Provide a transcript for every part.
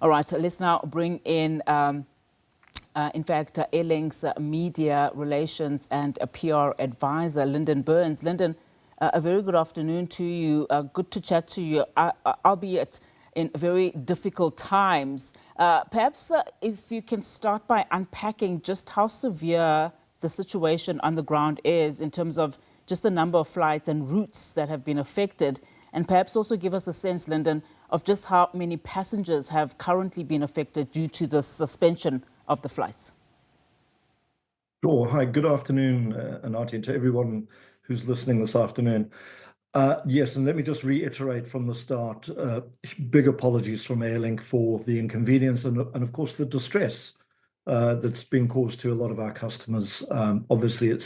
All right, so let's now bring in, Airlink's media relations and a PR advisor, Linden Birns. Linden, a very good afternoon to you. Good to chat to you, albeit in very difficult times. Perhaps if you can start by unpacking just how severe the situation on the ground is in terms of just the number of flights and routes that have been affected, and perhaps also give us a sense, Linden, of just how many passengers have currently been affected due to the suspension of the flights. Sure. Hi, good afternoon, Anati, and to everyone who's listening this afternoon. Yes, and let me just reiterate from the start, big apologies from Airlink for the inconvenience and of course, the distress that's been caused to a lot of our customers. Obviously,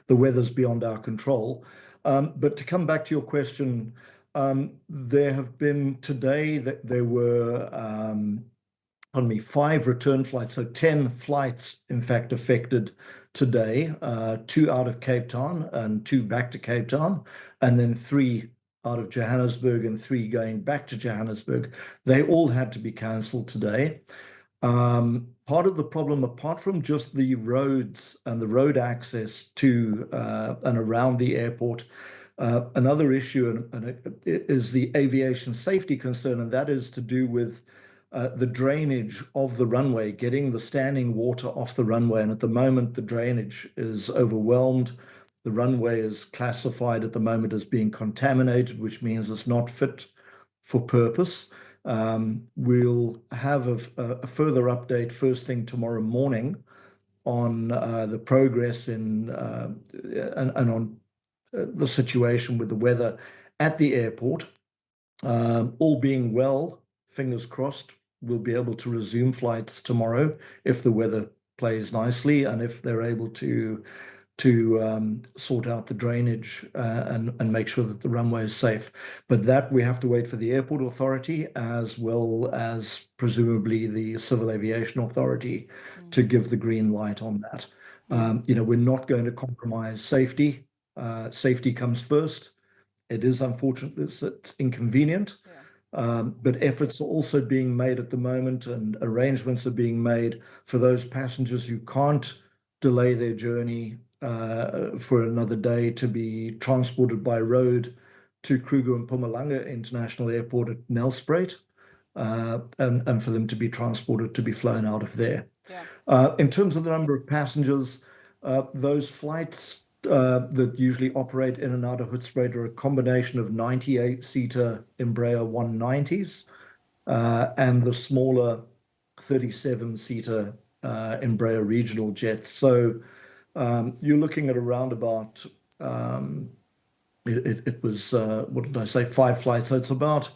the weather's beyond our control. But to come back to your question, there have been today that there were 5 return flights, so 10 flights in fact affected today, 2 out of Cape Town and 2 back to Cape Town, and then 3 out of Johannesburg and 3 going back to Johannesburg. They all had to be cancelled today. Part of the problem, apart from just the roads and the road access to and around the airport, another issue is the aviation safety concern, and that is to do with the drainage of the runway, getting the standing water off the runway. And at the moment, the drainage is overwhelmed. The runway is classified at the moment as being contaminated, which means it's not fit for purpose. We'll have a further update first thing tomorrow morning on the progress and on the situation with the weather at the airport. All being well, fingers crossed, we'll be able to resume flights tomorrow if the weather plays nicely and if they're able to sort out the drainage and make sure that the runway is safe. But that we have to wait for the airport authority as well as presumably the Civil Aviation Authority to give the green light on that. We're not going to compromise safety. Safety comes first. It is unfortunate that it's inconvenient, but efforts are also being made at the moment and arrangements are being made for those passengers who can't delay their journey for another day to be transported by road to Kruger and Mpumalanga International Airport at Nelspruit, and for them to be transported to be flown out of there. In terms of the number of passengers, those flights that usually operate in and out of Hoedspruit are a combination of 98-seater Embraer 190s and the smaller 37-seater Embraer regional jets. So you're looking at around about, it was, what did I say, 5 flights. So it's about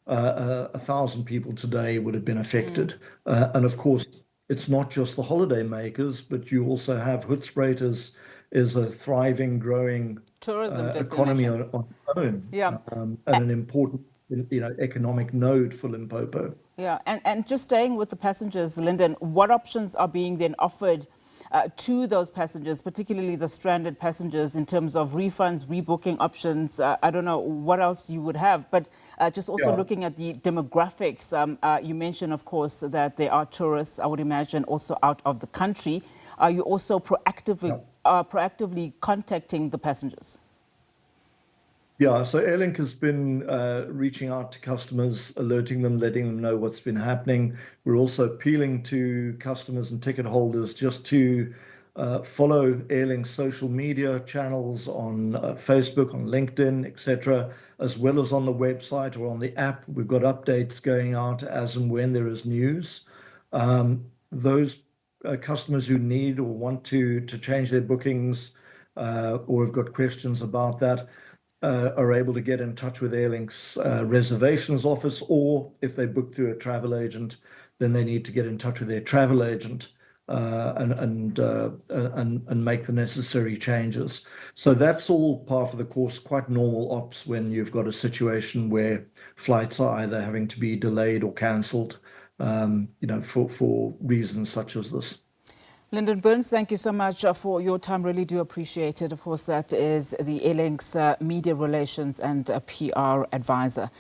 1,000 people today would have been affected. And of course, it's not just the holiday makers, but you also have Hoedspruit is a thriving, growing tourism economy on its own, and an important economic node for Limpopo. Yeah, and just staying with the passengers, Linden, what options are being then offered to those passengers, particularly the stranded passengers, in terms of refunds, rebooking options? I don't know what else you would have, but just also looking at the demographics. You mentioned, of course, that there are tourists, I would imagine, also out of the country. Are you also proactively contacting the passengers? Yeah, so Airlink has been reaching out to customers, alerting them, letting them know what's been happening. We're also appealing to customers and ticket holders just to follow Airlink's social media channels on Facebook, on LinkedIn, etc., as well as on the website or on the app. We've got updates going out as and when there is news. Those customers who need or want to change their bookings or have got questions about that are able to get in touch with Airlink's reservations office, or if they book through a travel agent, then they need to get in touch with their travel agent and make the necessary changes. So that's all part of the course, quite normal ops when you've got a situation where flights are either having to be delayed or cancelled, for reasons such as this. Linden Birns, thank you so much for your time. Really do appreciate it. Of course, that is the Airlink's media relations and PR advisor.